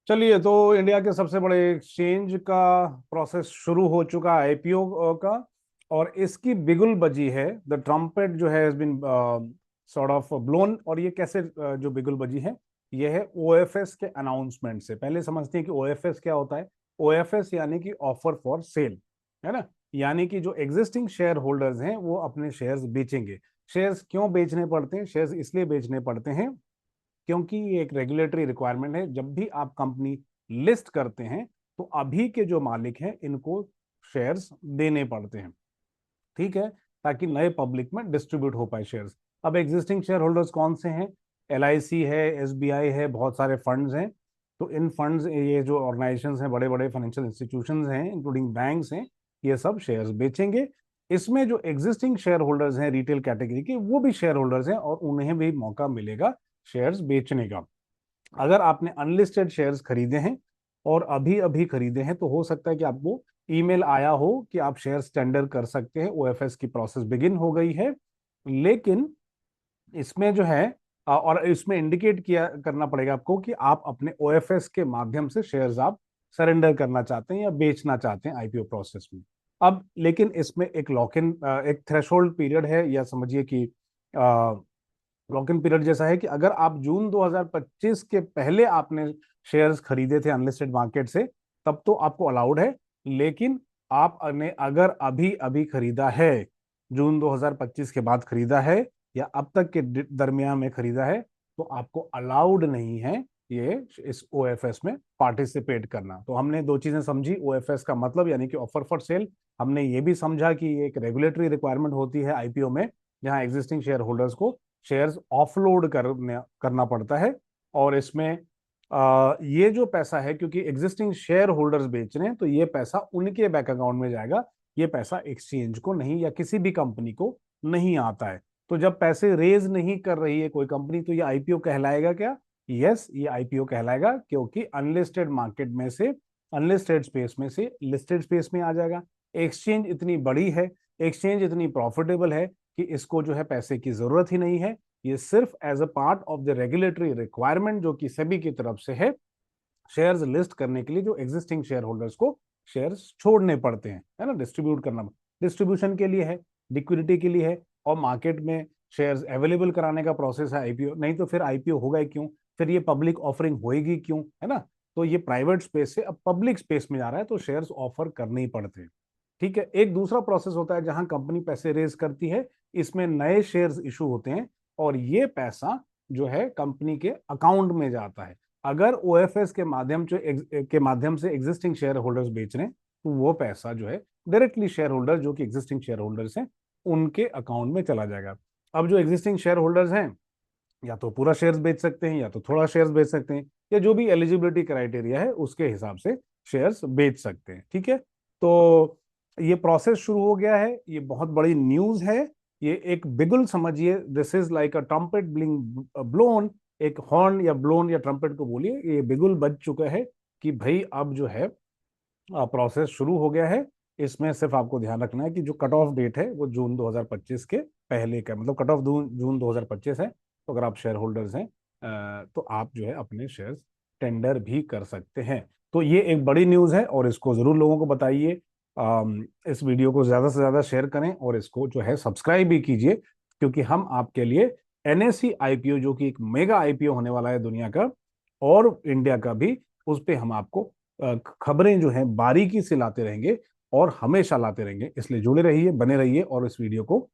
चलिए, तो इंडिया के सबसे बड़े एक्सचेंज का प्रोसेस शुरू हो चुका है, आईपीओ का। और इसकी बिगुल बजी है, द ट्रम्पेट जो है has been sort of blown. और ये कैसे जो बिगुल बजी है, ये है ओएफएस के अनाउंसमेंट से। पहले समझते हैं कि ओएफएस क्या होता है। ओएफएस यानी कि ऑफर फॉर सेल, है ना। यानी कि जो एग्जिस्टिंग शेयर होल्डर्स हैं वो अपने शेयर्स बेचेंगे। शेयर्स क्यों बेचने पड़ते हैं? शेयर्स इसलिए बेचने पड़ते हैं क्योंकि ये एक रेगुलेटरी रिक्वायरमेंट है। जब भी आप कंपनी लिस्ट करते हैं तो अभी के जो मालिक हैं इनको शेयर्स देने पड़ते हैं, ठीक है, ताकि नए पब्लिक में डिस्ट्रीब्यूट हो पाए शेयर्स। अब एग्जिस्टिंग शेयर होल्डर्स कौन से हैं? एलआईसी है, एसबीआई है, बहुत सारे फंड्स हैं। तो इन फंड्स, ये जो ऑर्गेनाइजेशंस हैं, बड़े बड़े फाइनेंशियल इंस्टीट्यूशंस हैं, इंक्लूडिंग बैंक्स हैं, ये सब शेयर्स बेचेंगे। इसमें जो एग्जिस्टिंग शेयर होल्डर्स हैं रिटेल कैटेगरी के, वो भी शेयर होल्डर्स हैं और उन्हें भी मौका मिलेगा शेयर्स बेचने का। अगर आपने अनलिस्टेड शेयर्स खरीदे हैं और अभी अभी खरीदे हैं तो हो सकता है कि आपको ईमेल आया हो कि आप शेयर्स टेंडर कर सकते हैं, ओएफएस की प्रोसेस बिगिन हो गई है। लेकिन इसमें जो है और इसमें इंडिकेट किया करना पड़ेगा आपको कि आप अपने ओएफएस के माध्यम से शेयर्स आप सरेंडर करना चाहते हैं या बेचना चाहते हैं आईपीओ प्रोसेस में। अब लेकिन इसमें एक लॉक इन, एक थ्रेशोल्ड पीरियड है, या समझिए कि लॉक इन पीरियड जैसा है कि अगर आप जून 2025 के पहले आपने शेयर्स खरीदे थे अनलिस्टेड मार्केट से, तब तो आपको अलाउड है। लेकिन आपने अगर अभी अभी खरीदा है, जून 2025 के बाद खरीदा है या अब तक के दरमियान में खरीदा है, तो आपको अलाउड नहीं है ये इस ओएफएस में पार्टिसिपेट करना। तो हमने दो चीजें समझी, ओएफएस का मतलब यानी कि ऑफर फॉर सेल। हमने ये भी समझा कि ये एक रेगुलेटरी रिक्वायरमेंट होती है आईपीओ में, जहां एग्जिस्टिंग शेयर होल्डर्स को शेयर्स ऑफलोड करना पड़ता है। और इसमें ये जो पैसा है, क्योंकि एग्जिस्टिंग शेयर होल्डर्स बेच रहे हैं, तो ये पैसा उनके बैंक अकाउंट में जाएगा। ये पैसा एक्सचेंज को नहीं या किसी भी कंपनी को नहीं आता है। तो जब पैसे रेज नहीं कर रही है कोई कंपनी, तो ये आईपीओ कहलाएगा क्या? यस, ये आईपीओ कहलाएगा, क्योंकि अनलिस्टेड मार्केट में से, अनलिस्टेड स्पेस में से लिस्टेड स्पेस में आ जाएगा। एक्सचेंज इतनी बड़ी है, एक्सचेंज इतनी प्रॉफिटेबल है कि इसको जो है पैसे की जरूरत ही नहीं है। ये सिर्फ as a part of the regulatory requirement जो कि सेबी की तरफ से है, शेयर्स लिस्ट करने के लिए जो एग्जिस्टिंग शेयर होल्डर्स को शेयर्स छोड़ने पड़ते हैं, है ना, डिस्ट्रीब्यूट करना, डिस्ट्रीब्यूशन के लिए है, लिक्विडिटी के लिए है, और मार्केट में शेयर्स अवेलेबल कराने का प्रोसेस है आईपीओ। नहीं तो फिर आईपीओ होगा ही क्यों? फिर ये पब्लिक ऑफरिंग होएगी क्यों, है ना। तो ये प्राइवेट स्पेस से अब पब्लिक स्पेस में जा रहा है, तो शेयर्स ऑफर करने ही पड़ते हैं, ठीक है। एक दूसरा प्रोसेस होता है जहां कंपनी पैसे रेज करती है, इसमें नए शेयर्स इशू होते हैं और ये पैसा जो है कंपनी के अकाउंट में जाता है। अगर ओएफएस के माध्यम से एग्जिस्टिंग शेयर होल्डर्स बेच रहे हैं, तो वो पैसा जो है डायरेक्टली शेयर होल्डर जो कि एग्जिस्टिंग शेयर होल्डर्स हैं उनके अकाउंट में चला जाएगा। अब जो एग्जिस्टिंग शेयर होल्डर्स हैं, या तो पूरा शेयर्स बेच सकते हैं या तो थोड़ा शेयर्स बेच सकते हैं, या जो भी एलिजिबिलिटी क्राइटेरिया है उसके हिसाब से शेयर्स बेच सकते हैं, ठीक है। तो ये प्रोसेस शुरू हो गया है, ये बहुत बड़ी न्यूज है। ये एक बिगुल समझिए, this is like a trumpet bling blown. एक हॉर्न या ब्लोन या ट्रम्पेट को बोलिए, ये बिगुल बज चुका है कि भाई अब जो है प्रोसेस शुरू हो गया है। इसमें सिर्फ आपको ध्यान रखना है कि जो कट ऑफ डेट है वो जून 2025 के पहले का, मतलब कट ऑफ जून 2025 है। तो अगर आप शेयर होल्डर्स हैं तो आप जो है अपने शेयर्स टेंडर भी कर सकते हैं। तो ये एक बड़ी न्यूज़ है और इसको ज़रूर लोगों को बताइए। इस वीडियो को ज़्यादा से ज़्यादा शेयर करें और इसको जो है सब्सक्राइब भी कीजिए, क्योंकि हम आपके लिए एनएससी आईपीओ, जो कि एक मेगा आईपीओ होने वाला है दुनिया का और इंडिया का भी, उस पर हम आपको खबरें जो हैं बारीकी से लाते रहेंगे और हमेशा लाते रहेंगे। इसलिए जुड़े रहिए, बने रहिए और इस वीडियो को